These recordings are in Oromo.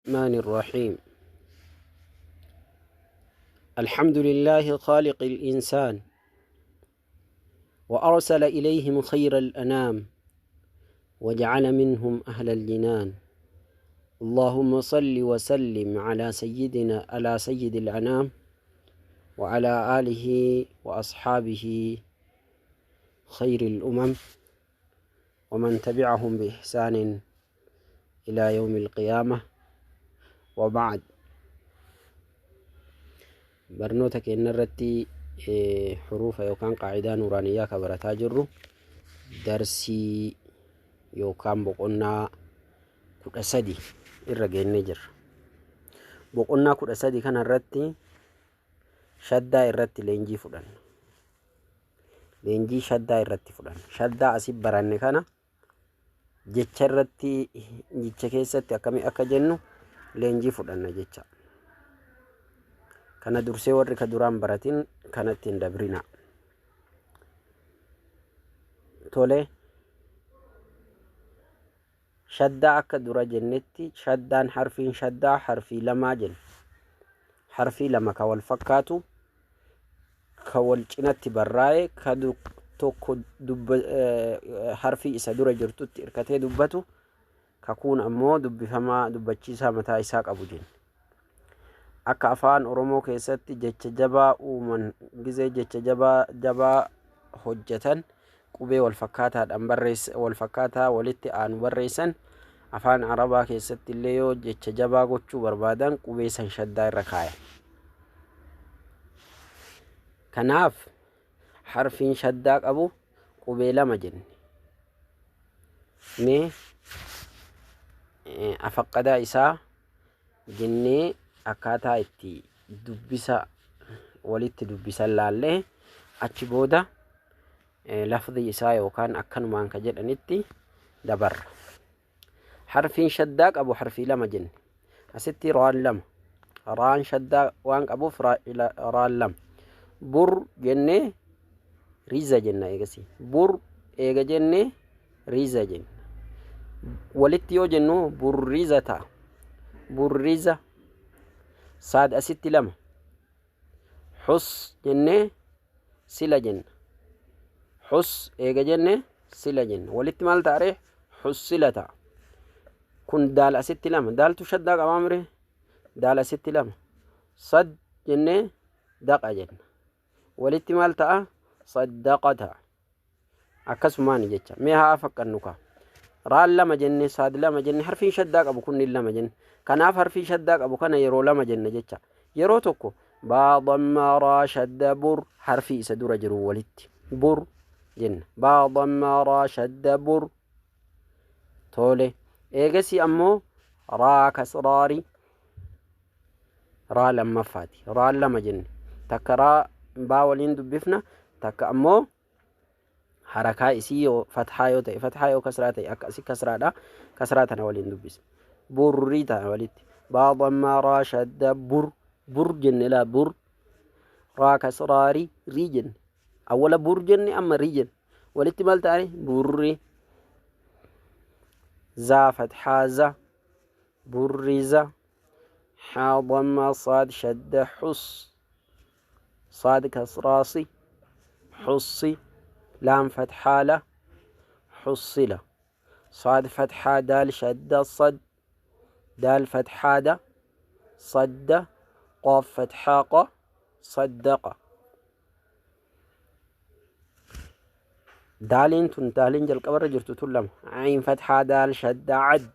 الرحمن الرحيم. الحمد لله خالق الإنسان وأرسل إليهم خير الأنام وجعل منهم أهل الجنان. اللهم صل وسلم على سيد الأنام وعلى آله وأصحابه خير الأمم ومن تبعهم بإحسان إلى يوم القيامة. وبعد، برنوتك إن الرتي حروف يوكان قاعدة نورانية كبرتا جرو درسي يوكان بقنا كود أسدي الرجين نجر بقنا كود أسدي كان الرتي شدة الرتي لينجي فلان لينجي شدة الرتي فلان شدة أسيب براني كان jecha irratti jecha keessatti akkamii akka jennu leenjii fudhanna jecha kana dursee warri ka duraan baratin kanatti hin dabrina. Tole, shaddaa akka dura jennetti shaddaan harfiin shaddaa harfii lamaa jenna. Harfii lama ka wal fakkaatu ka wal cinatti barraa'e ka tokko harfii isa dura jirtutti irkatee dubbatu ka kun ammoo dubbifamaa dubbachiisaa mataa isaa qabu jenna. Akka afaan Oromoo keessatti jecha jabaa uuman gizee jecha jabaa hojjetan qubee wal fakkaataa walitti aanu barreessan, afaan Arabaa keessatti illee yoo jecha jabaa gochuu barbaadan qubee san shaddaa irra kaaya. Kanaaf harfiin shaddaa qabu qubee lama jenne. Mee afaqqadaa isaa jennee akkaataa itti walitti dubbisan laallee achi booda lafdhi isaa yookaan akkanumaan ka jedhanitti dabarra. Harfiin shaddaa qabu harfii lama jenne. Asitti raan lama. Raan shaddaa waan qabuuf raan lama. Bur jennee riza jenna eegasi. Bur eega jennee riza jenna. Walitti yoo jennu burriza ta'a. Burriza. Saad asitti lama. Xus jennee sila jenna. Xus eega jennee sila jenna. Walitti maal ta'are? Xus sila ta'a. Kun daal asitti lama. Daaltu shaddaa qabaa mire? Daal asitti lama. Sad jennee daqa jenna. Walitti maal ta'a? Saddaqa ta'a. Akkasumaan jecha. Mee haa faqqannu kaa. Raan lama jenne, saad lama jenne, harfiin shaddaa qabu kunniin lama jenne. Kanaaf harfii shaddaa qabu kana yeroo lama jenna jecha. Yeroo tokko baa dhammaa raa shadda bur harfii isa dura jiru walitti bur jenna. Baa dhammaa raa shadda bur. Tole, eegasi ammoo raa kasraari raa lammaffaati. Raa lama jenne. Takka raa baa waliin dubbifna, takka ammoo harakaa isii yoo fathaa yoo ta'e fathaa yoo kasraa ta'e akkasi kasraadha. Kasraa tana waliin dubbisna. Burri ta'a walitti. Baa dhammaa raa shadda bur bur jenne laa bur. Raa kasraari rii jenne. Awwala bur jenne amma rii jenne. Walitti maal ta'ani? Burri. Zaa fathaa za burriza. Haa dhammaa saad shadda xus. صاد كسراسي حصي. لام فتحة له حصلة. صاد فتحة دال شدة صد. دال فتحة دا صد. قاف فتحة ق صدق. دالين تنتالين جل قبر جرتو تلم. عين فتحة دال شدة عد.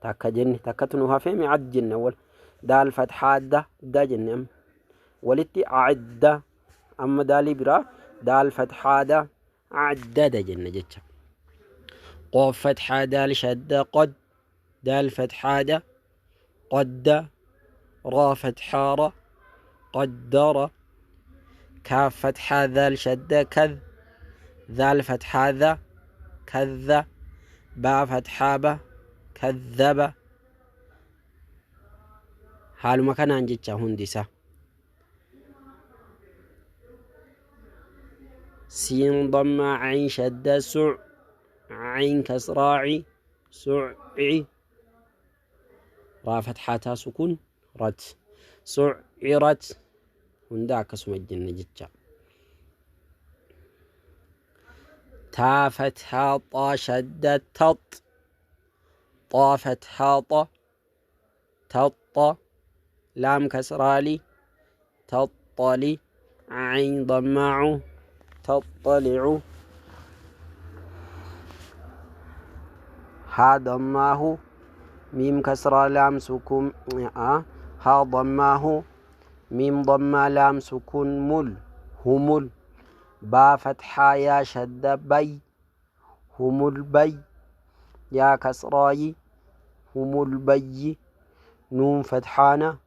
تاكا جن تاكا تنوها فهم عد جن أول. دال فتحة دا جن ولتي أعد. أما دالي برا دال فتحة دا عدد جنة جتة. قاف فتحة دال شدة قد. دال فتحة دا قد. را فتحة را قدر. كاف فتحة ذال شدة كذ. ذال فتحة ذا كذ. با فتحة با كذب. حال مكان أنجتة هندسة. سين ضم عين شدة سع. عين كسراعي سعي. را فتحة سكون رت سعرت هنداك اسم الجنة جتشا تا فتحة طا شدة تط طا فتحة طا تط لام كسرالي تطلي عين ضماع تطلع ها ضماه ميم كسرى لام سكون ها ضماه ميم ضمة لام سكون مل همل با فتحة يا شد بي هم البي يا كسراي هم البي نون فتحانة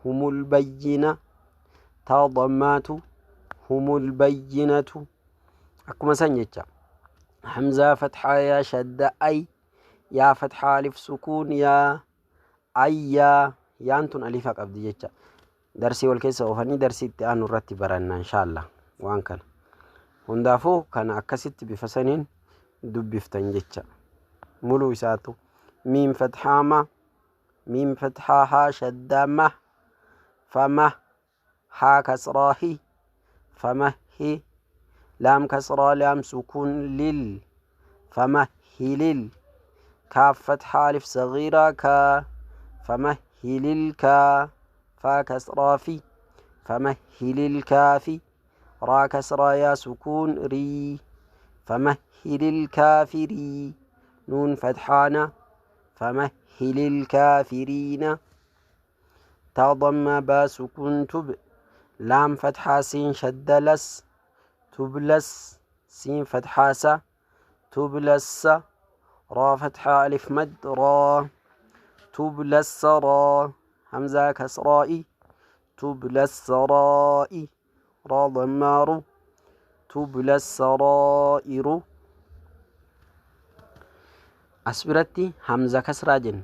هم البينة تا ضمات هم البينة أكما سنجتا حمزة فتحة يا شد أي يا فتحة ألف سكون يا أي يا أنتن ألفك أبدي جتا درسي والكيسة وفني درسي التآن نرتب برنا إن شاء الله وان كان هندافو كان أكسيت بفسنين دبفتن جتا ملو ساتو ميم فتحة ما ميم فتحة ها شد ما فما ها كسراه فما هي لام كسرى لام سكون لل فما هي لل كاف فتحة ألف صغيرة كا فما هي للكا فا كسرى في فما هي للكافي را كسرى يا سكون ري فمهل الكافرين نون فتحانا فمهل الكافرين تا ضم با سكون تب لام فتحة سين شد لس تبلس سين فتحة سا تبلس را فتحة ألف مد را تبلس را همزة كسرائي تبلس رائي را ضمار تبلى السرائر أسبرتي همزة كسرة جن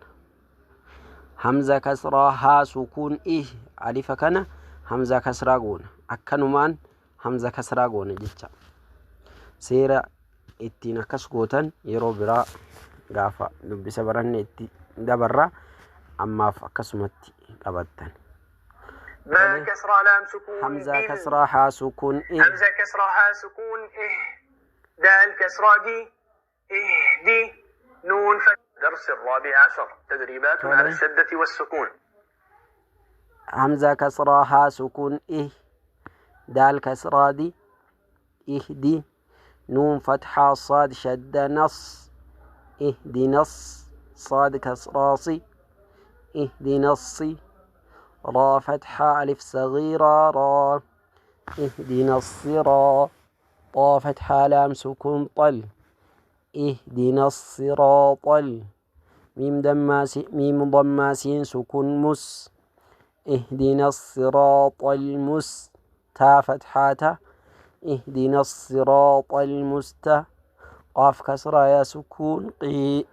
همزة كسرة ها سكون إيه ألف كان همزة كسرة جون أكنمان همزة كسرة جون جتة سيرة اتنا كسكوتن يرو برا غافا دبس برن اتي دبرة أما فكسمتي قبضتن ما كسرة لام سكون همزة كسرة ها سكون إيه همزة كسرة ها سكون إيه دال كسرة دي إيه دي نون درس الرابع عشر تدريبات على الشدة والسكون همزة كسرة ها سكون إيه دال كسرة دي إيه دي نون فتحة صاد شد نص إيه دي نص صاد كسراسي إيه دي نصي را فتحة ألف صغيرة را اهدنا الصراط طا فتحة لام سكون طل اهدنا الصراط ميم ضماسين سكون مس اهدنا الصراط المس تا فتحة اهدنا الصراط المست قاف كسرة يا سكون قي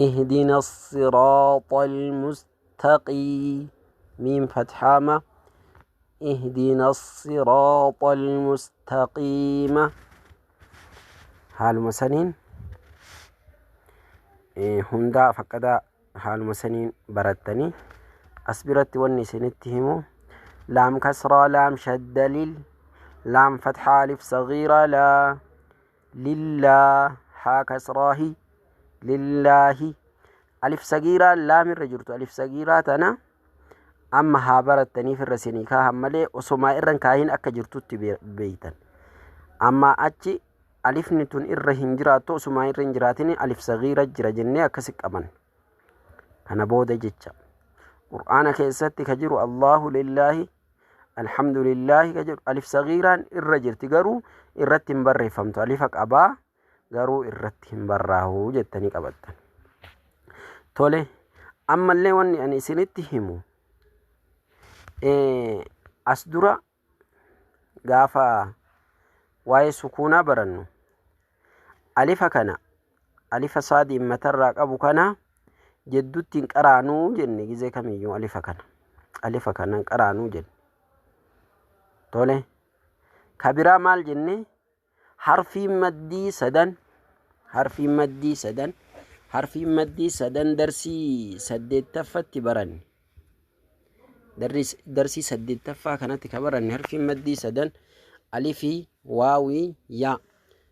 اهدنا الصراط المستقي ميم فتحة ما اهدنا الصراط المستقيم حال مسنين هندا فقدا حال مسنين برتني أسبرت والنسنتهم لام كسرة لام شد لل لام فتحة ألف صغيرة لا لله ها كسراه لله ألف صغيرة لام الرجرت ألف صغيرة تنا أما ها برتني في الرسيني كا همالي وسما إرن كاهين أكا جرتوت بيتا أما أتشي ألف نتون إرهن جراتو سما إرن جراتني ألف صغيرة جرجنة أكسك أمن أنا بودة جتشا قرآن كيستي كجرو الله لله الحمد لله كجرو ألف صغيرة إرجر تقرو إرتم بري فهمتو ألفك أبا قرو إرتم براه جتني قبطا تولي أما اللي واني أني سنتهمو أسدرا غافا واي سكونا برنو ألف كان ألف صادي مترق أبو كان جدوتين قرانو جن جزي كميو ألف كان قرانو جن تولي كبيرا مال جن حرفي مدي سدن حرفي مدي سدن درسي سدد تفت برن درسي سدد تفا كانت كبرن حرفي مدي سدن ألفي واوي يا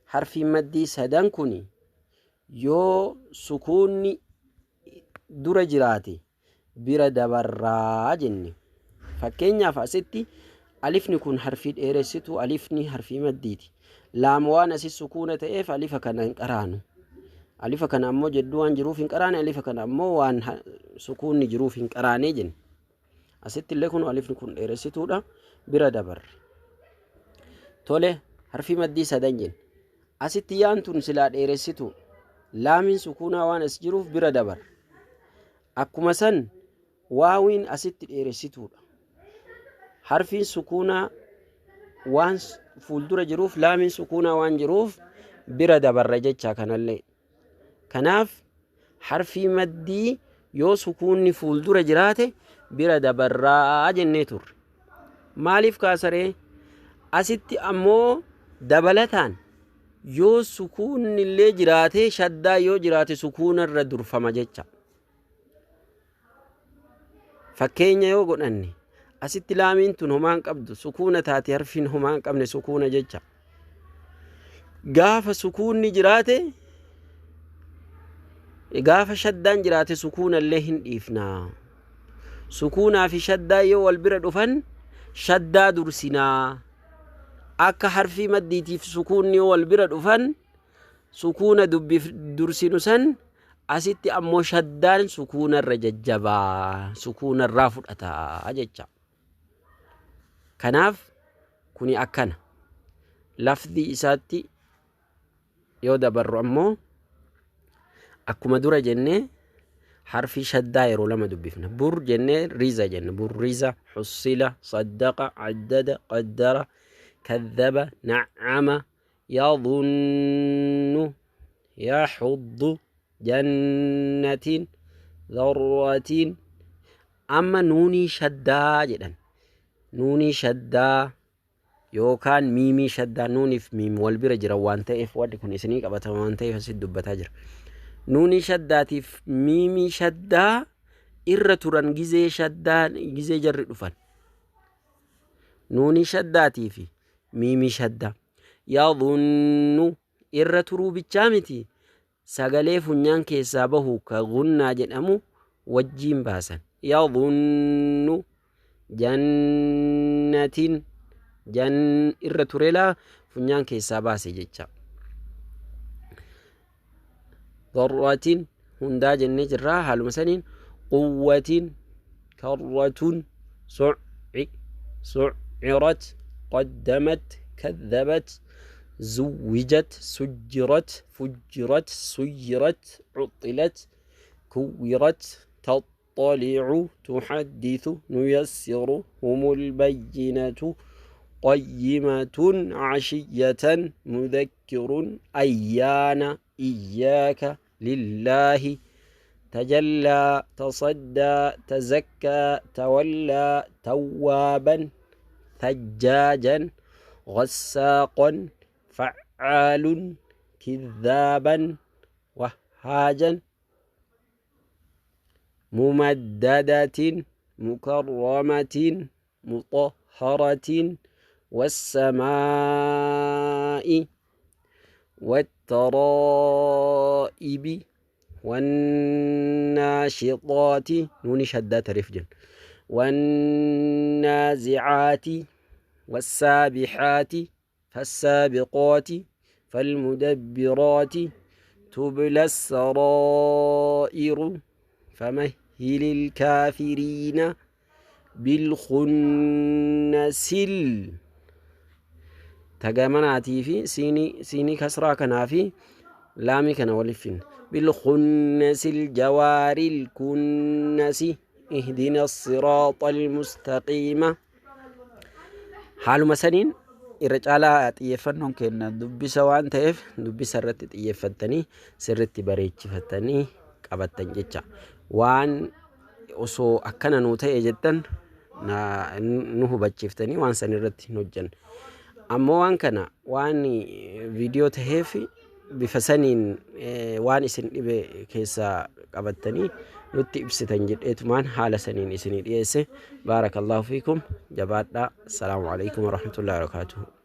حرفي مدي سدن كوني يو سكوني dura jiraate bira dabarraa jenne fakkeenyaaf asitti alifni kun harfii dheeressitu alifni harfii maddiiti laam waan asis sukuuna ta'eef alifa kana hin qaraanu alifa kana ammoo jedduu waan jiruuf hin qaraane alifa kana ammoo waan sukuunni jiruuf hin qaraane jenne asitti illee kun alifni kun dheeressituudha bira dabarre tole harfii maddii sadan jenne asitti yaantun silaa dheeressitu laamin sukuunaa waan as jiruuf bira dabarre akkuma san waawiin asitti dheeressituudha harfiin sukuunaa waan fuuldura jiruuf laamiin sukuunaa waan jiruuf bira dabarra jecha kanallee kanaaf harfii maddii yoo sukuunni fuuldura jiraate bira dabarraa jennee turre maaliif kaasaree asitti ammoo dabalataan yoo sukuunni illee jiraate shaddaa yoo jiraate sukuunarra durfama jecha fakkeenya yoo godhanne asitti laamiin tun homaan qabdu sukuuna taate harfiin homaan qabne sukuuna jecha gaafa sukuunni jiraate gaafa shaddaan jiraate sukuuna illee hin dhiifnaa sukuunaa fi shaddaa yoo wal bira dhufan shaddaa dursinaa akka harfii maddiitiif sukuunni yoo wal bira dhufan sukuuna dursinu san asitti ammoo shaddaan sukuunarra jajjabaa sukuunarraa fudhataa jecha kanaaf kuni akkana lafdi isaatti yoo dabarru ammoo akkuma dura jenne harfi shaddaa yeroo lama dubbifna bur jenne riza jenne burriza hussila saddaqa addada qaddara kadhaba na'ama yadhunnu yahuddu jannatin dharratin amma nuunii shaddaa jedhan nuunii shaddaa yookaan miimii shaddaa nuuniif miim wal bira jira waan ta'eef waddi kun isinii qabatama waan ta'eef asitti dubbataa jira nuunii shaddaatiif miimii shaddaa irra turan gizee shaddaa gizee jarri dhufan nuunii shaddaatiif miimii shaddaa yadhunnu irra turuu bichaa miti sagalee funyaan keessaa bahu ka gunnaa jedhamu wajjiin baasan yadhunnu jannatin irra turelaa funyaan keessaa baase jecha dharratin hundaa jennee jirraa haaluma saniin quwwatin karratun su'irat qaddamat kadhabat زوجت سجرت فجرت سيرت عطلت كورت تطلع تحدث نيسر هم البينة قيمة عشية مذكر أيان إياك لله تجلى تصدى تزكى تولى توابا ثجاجا غساقا فعال كذابا وهاجا ممددة مكرمة مطهرة والسماء والترائب والناشطات نون شدات رفجا والنازعات والسابحات فالسابقات فالمدبرات تبلى السرائر فمهل الكافرين بالخنسل تجامناتي في سيني كسرا كنافي لامي كنا ولفين بالخنس الجوار الكنس اهدنا الصراط المستقيم حال مسنين irra xiyyeeffannoon kenna dubbisa waan ta'eef dubbisa irratti xiyyeeffattanii sirriitti bareechifattanii qabattan jecha waan osoo akkana nuu ta'e jettan nu hubachiiftanii waan san irratti hin hojjanne ammoo waan kana waan viidiyoo ta'eef بفسنين وان إسن كيسا قبضتني نتي إبستن جدئتمان حال سنين إسنين إيسي. بارك الله فيكم جبادنا. السلام عليكم ورحمة الله وبركاته.